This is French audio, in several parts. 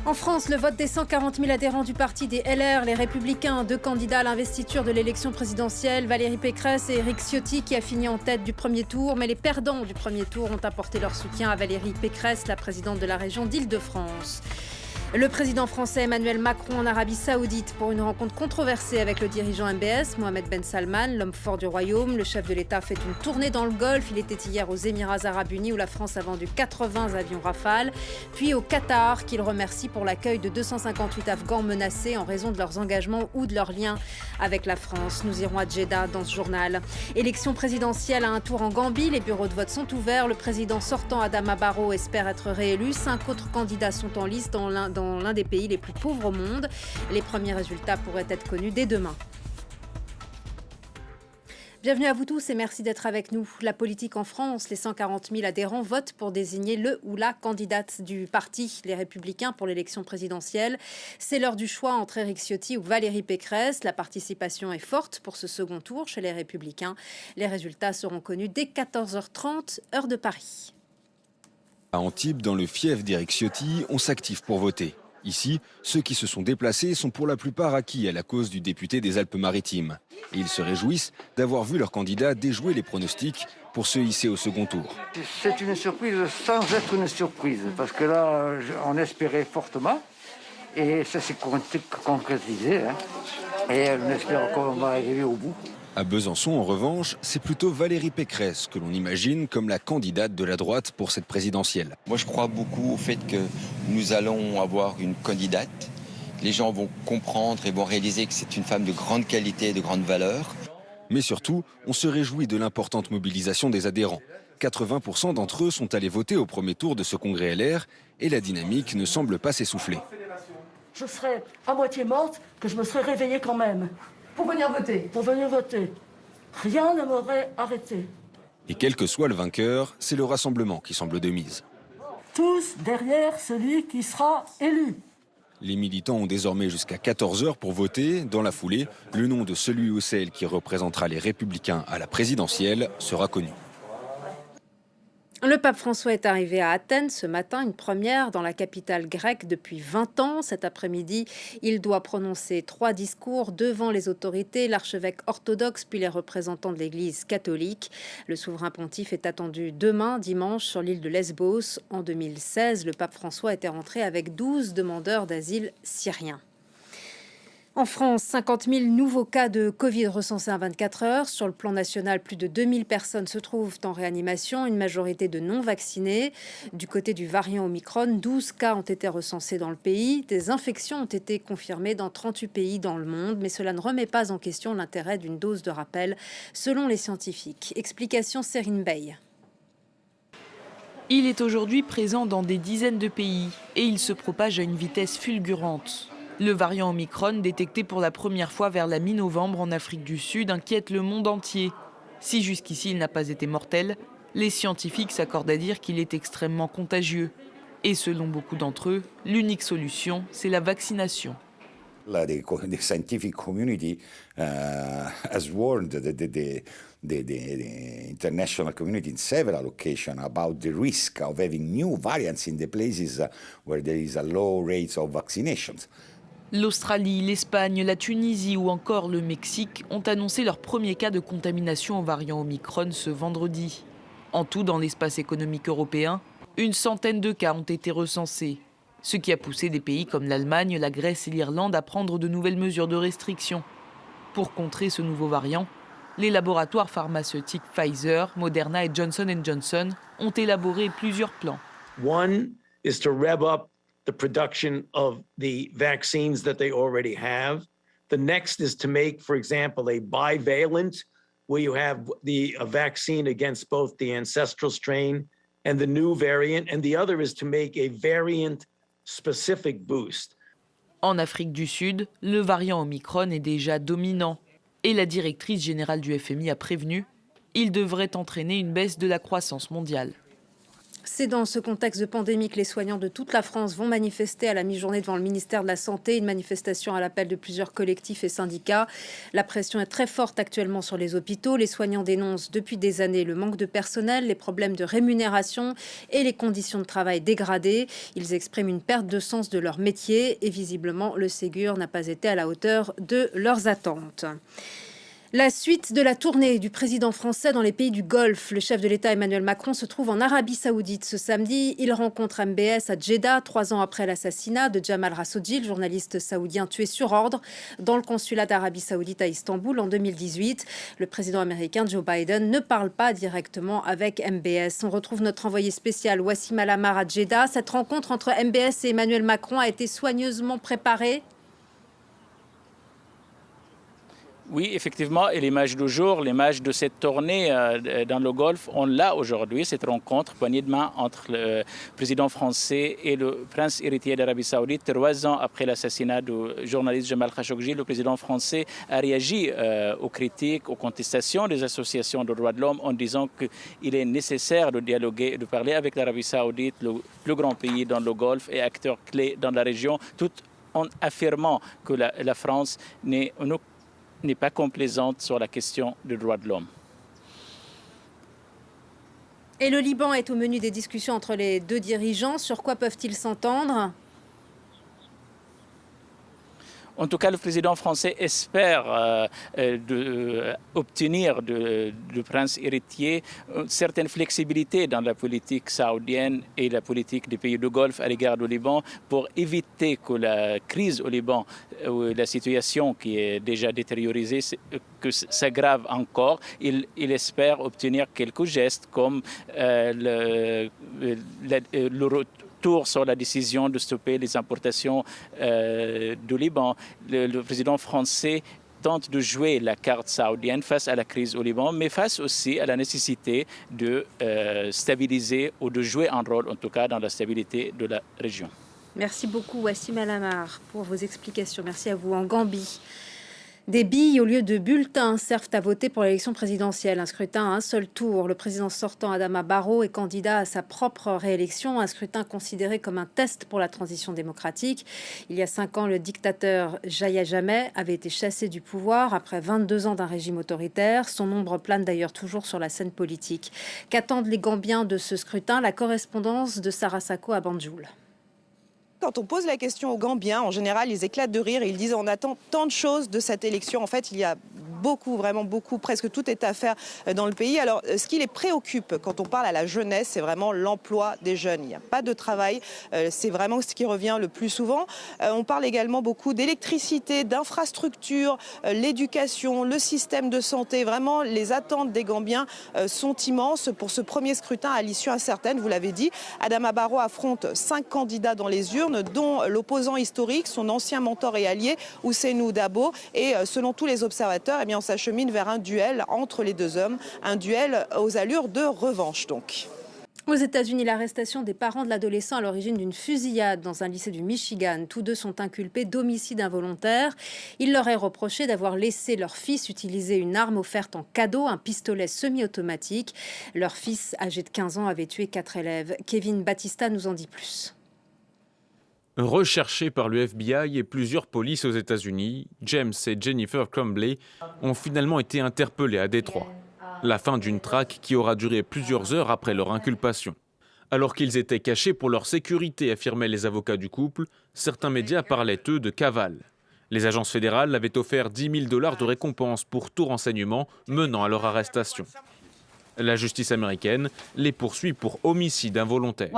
En France, le vote des 140 000 adhérents du parti des LR, les Républicains, 2 candidats à l'investiture de l'élection présidentielle, Valérie Pécresse et Éric Ciotti, qui a fini en tête du premier tour. Mais les perdants du premier tour ont apporté leur soutien à Valérie Pécresse, la présidente de la région d'Île-de-France. Le président français Emmanuel Macron en Arabie Saoudite pour une rencontre controversée avec le dirigeant MBS, Mohamed Ben Salman, l'homme fort du royaume. Le chef de l'État fait une tournée dans le Golfe. Il était hier aux Émirats Arabes Unis où la France a vendu 80 avions Rafale. Puis au Qatar qu'il remercie pour l'accueil de 258 Afghans menacés en raison de leurs engagements ou de leurs liens avec la France. Nous irons à Jeddah dans ce journal. Élection présidentielle à un tour en Gambie. Les bureaux de vote sont ouverts. Le président sortant Adama Barrow espère être réélu. 5 autres candidats sont en lice dans l'un des pays les plus pauvres au monde. Les premiers résultats pourraient être connus dès demain. Bienvenue à vous tous et merci d'être avec nous. La politique en France, les 140 000 adhérents votent pour désigner le ou la candidate du parti, les Républicains, pour l'élection présidentielle. C'est l'heure du choix entre Éric Ciotti ou Valérie Pécresse. La participation est forte pour ce second tour chez les Républicains. Les résultats seront connus dès 14h30, heure de Paris. À Antibes, dans le fief d'Éric Ciotti, on s'active pour voter. Ici, ceux qui se sont déplacés sont pour la plupart acquis à la cause du député des Alpes-Maritimes. Et ils se réjouissent d'avoir vu leur candidat déjouer les pronostics pour se hisser au second tour. C'est une surprise sans être une surprise, parce que là, on espérait fortement, et ça s'est concrétisé. Et on espère qu'on va arriver au bout. À Besançon, en revanche, c'est plutôt Valérie Pécresse que l'on imagine comme la candidate de la droite pour cette présidentielle. Moi, je crois beaucoup au fait que nous allons avoir une candidate. Les gens vont comprendre et vont réaliser que c'est une femme de grande qualité et de grande valeur. Mais surtout, on se réjouit de l'importante mobilisation des adhérents. 80% d'entre eux sont allés voter au premier tour de ce congrès LR et la dynamique ne semble pas s'essouffler. Je serais à moitié morte, que je me serais réveillée quand même. Pour venir voter. Pour venir voter. Rien ne m'aurait arrêté. Et quel que soit le vainqueur, c'est le rassemblement qui semble de mise. Tous derrière celui qui sera élu. Les militants ont désormais jusqu'à 14h pour voter. Dans la foulée, le nom de celui ou celle qui représentera les Républicains à la présidentielle sera connu. Le pape François est arrivé à Athènes ce matin, une première dans la capitale grecque depuis 20 ans. Cet après-midi, il doit prononcer 3 discours devant les autorités, l'archevêque orthodoxe puis les représentants de l'Église catholique. Le souverain pontife est attendu demain, dimanche, sur l'île de Lesbos. En 2016, le pape François était rentré avec 12 demandeurs d'asile syriens. En France, 50 000 nouveaux cas de Covid recensés en 24 heures. Sur le plan national, plus de 2000 personnes se trouvent en réanimation, une majorité de non-vaccinés. Du côté du variant Omicron, 12 cas ont été recensés dans le pays. Des infections ont été confirmées dans 38 pays dans le monde, mais cela ne remet pas en question l'intérêt d'une dose de rappel, selon les scientifiques. Explication Serine Bey. Il est aujourd'hui présent dans des dizaines de pays et il se propage à une vitesse fulgurante. Le variant Omicron, détecté pour la première fois vers la mi-novembre en Afrique du Sud, inquiète le monde entier. Si jusqu'ici il n'a pas été mortel, les scientifiques s'accordent à dire qu'il est extrêmement contagieux. Et selon beaucoup d'entre eux, l'unique solution, c'est la vaccination. The scientific community has warned the international community in several occasions about the risk of having new variants in the places where there is a low rate of vaccinations. L'Australie, l'Espagne, la Tunisie ou encore le Mexique ont annoncé leur premier cas de contamination au variant Omicron ce vendredi. En tout, dans l'espace économique européen, une centaine de cas ont été recensés, ce qui a poussé des pays comme l'Allemagne, la Grèce et l'Irlande à prendre de nouvelles mesures de restriction. Pour contrer ce nouveau variant, les laboratoires pharmaceutiques Pfizer, Moderna et Johnson & Johnson ont élaboré plusieurs plans. One is to rev up the production of the vaccines that they already have. The next is to make, for example, a bivalent, where you have a vaccine against both the ancestral strain and the new variant. And the other is to make a variant-specific boost. En Afrique du Sud, le variant Omicron est déjà dominant. Et la directrice générale du FMI a prévenu, il devrait entraîner une baisse de la croissance mondiale. C'est dans ce contexte de pandémie que les soignants de toute la France vont manifester à la mi-journée devant le ministère de la Santé, une manifestation à l'appel de plusieurs collectifs et syndicats. La pression est très forte actuellement sur les hôpitaux. Les soignants dénoncent depuis des années le manque de personnel, les problèmes de rémunération et les conditions de travail dégradées. Ils expriment une perte de sens de leur métier et visiblement le Ségur n'a pas été à la hauteur de leurs attentes. La suite de la tournée du président français dans les pays du Golfe. Le chef de l'État Emmanuel Macron se trouve en Arabie Saoudite ce samedi. Il rencontre MBS à Jeddah, 3 ans après l'assassinat de Jamal Khashoggi, le journaliste saoudien tué sur ordre dans le consulat d'Arabie Saoudite à Istanbul en 2018. Le président américain Joe Biden ne parle pas directement avec MBS. On retrouve notre envoyé spécial Wassim Alamar à Jeddah. Cette rencontre entre MBS et Emmanuel Macron a été soigneusement préparée. Oui, effectivement, et l'image du jour, l'image de cette tournée dans le Golfe, on l'a aujourd'hui, cette rencontre, poignée de main entre le président français et le prince héritier d'Arabie Saoudite. 3 ans après l'assassinat du journaliste Jamal Khashoggi, le président français a réagi aux critiques, aux contestations des associations de droits de l'homme en disant qu'il est nécessaire de dialoguer et de parler avec l'Arabie Saoudite, le plus grand pays dans le Golfe et acteur clé dans la région, tout en affirmant que la France n'est pas complaisante sur la question des droits de l'homme. Et le Liban est au menu des discussions entre les deux dirigeants. Sur quoi peuvent-ils s'entendre ? En tout cas, le président français espère obtenir du prince héritier une certaine flexibilité dans la politique saoudienne et la politique des pays du Golfe à l'égard du Liban pour éviter que la crise au Liban, la situation qui est déjà détériorisée, que s'aggrave encore. Il espère obtenir quelques gestes comme le retour sur la décision de stopper les importations du Liban. Le président français tente de jouer la carte saoudienne face à la crise au Liban, mais face aussi à la nécessité de stabiliser ou de jouer un rôle, en tout cas, dans la stabilité de la région. Merci beaucoup, Wassim Alamar, pour vos explications. Merci à vous. En Gambie, des billes au lieu de bulletins servent à voter pour l'élection présidentielle. Un scrutin à un seul tour. Le président sortant Adama Barrow est candidat à sa propre réélection. Un scrutin considéré comme un test pour la transition démocratique. Il y a 5 ans, le dictateur Yahya Jammeh avait été chassé du pouvoir après 22 ans d'un régime autoritaire. Son ombre plane d'ailleurs toujours sur la scène politique. Qu'attendent les Gambiens de ce scrutin? La correspondance de Sarah Sako à Banjul. Quand on pose la question aux Gambiens, en général, ils éclatent de rire et ils disent on attend tant de choses de cette élection. En fait, il y a beaucoup, vraiment beaucoup, presque tout est à faire dans le pays. Alors, ce qui les préoccupe quand on parle à la jeunesse, c'est vraiment l'emploi des jeunes. Il n'y a pas de travail, c'est vraiment ce qui revient le plus souvent. On parle également beaucoup d'électricité, d'infrastructures, l'éducation, le système de santé. Vraiment, les attentes des Gambiens sont immenses pour ce premier scrutin à l'issue incertaine. Vous l'avez dit, Adama Barrow affronte 5 candidats dans les urnes, dont l'opposant historique, son ancien mentor et allié, Ousseynou Dabo. Et selon tous les observateurs, on s'achemine vers un duel entre les deux hommes, un duel aux allures de revanche donc. Aux États-Unis, l'arrestation des parents de l'adolescent à l'origine d'une fusillade dans un lycée du Michigan. Tous deux sont inculpés d'homicide involontaire. Il leur est reproché d'avoir laissé leur fils utiliser une arme offerte en cadeau, un pistolet semi-automatique. Leur fils, âgé de 15 ans, avait tué 4 élèves. Kevin Battista nous en dit plus. Recherchés par le FBI et plusieurs polices aux États-Unis, James et Jennifer Crumbley ont finalement été interpellés à Détroit. La fin d'une traque qui aura duré plusieurs heures après leur inculpation. Alors qu'ils étaient cachés pour leur sécurité, affirmaient les avocats du couple, certains médias parlaient, eux, de cavale. Les agences fédérales avaient offert $10 000 de récompense pour tout renseignement menant à leur arrestation. La justice américaine les poursuit pour homicide involontaire.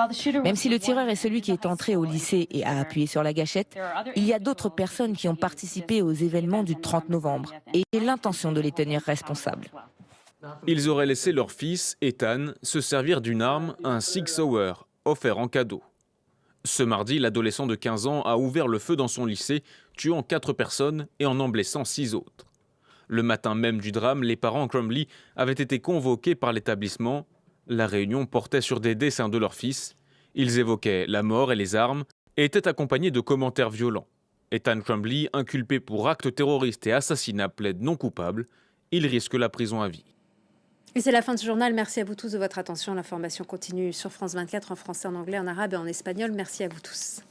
Même si le tireur est celui qui est entré au lycée et a appuyé sur la gâchette, il y a d'autres personnes qui ont participé aux événements du 30 novembre et l'intention de les tenir responsables. Ils auraient laissé leur fils, Ethan, se servir d'une arme, un Sig Sauer, offert en cadeau. Ce mardi, l'adolescent de 15 ans a ouvert le feu dans son lycée, tuant 4 personnes et en blessant 6 autres. Le matin même du drame, les parents Crumbley avaient été convoqués par l'établissement. La réunion portait sur des dessins de leur fils. Ils évoquaient la mort et les armes et étaient accompagnés de commentaires violents. Ethan Crumbley, inculpé pour actes terroristes et assassinat, plaide non coupable. Il risque la prison à vie. Et c'est la fin de ce journal. Merci à vous tous de votre attention. L'information continue sur France 24 en français, en anglais, en arabe et en espagnol. Merci à vous tous.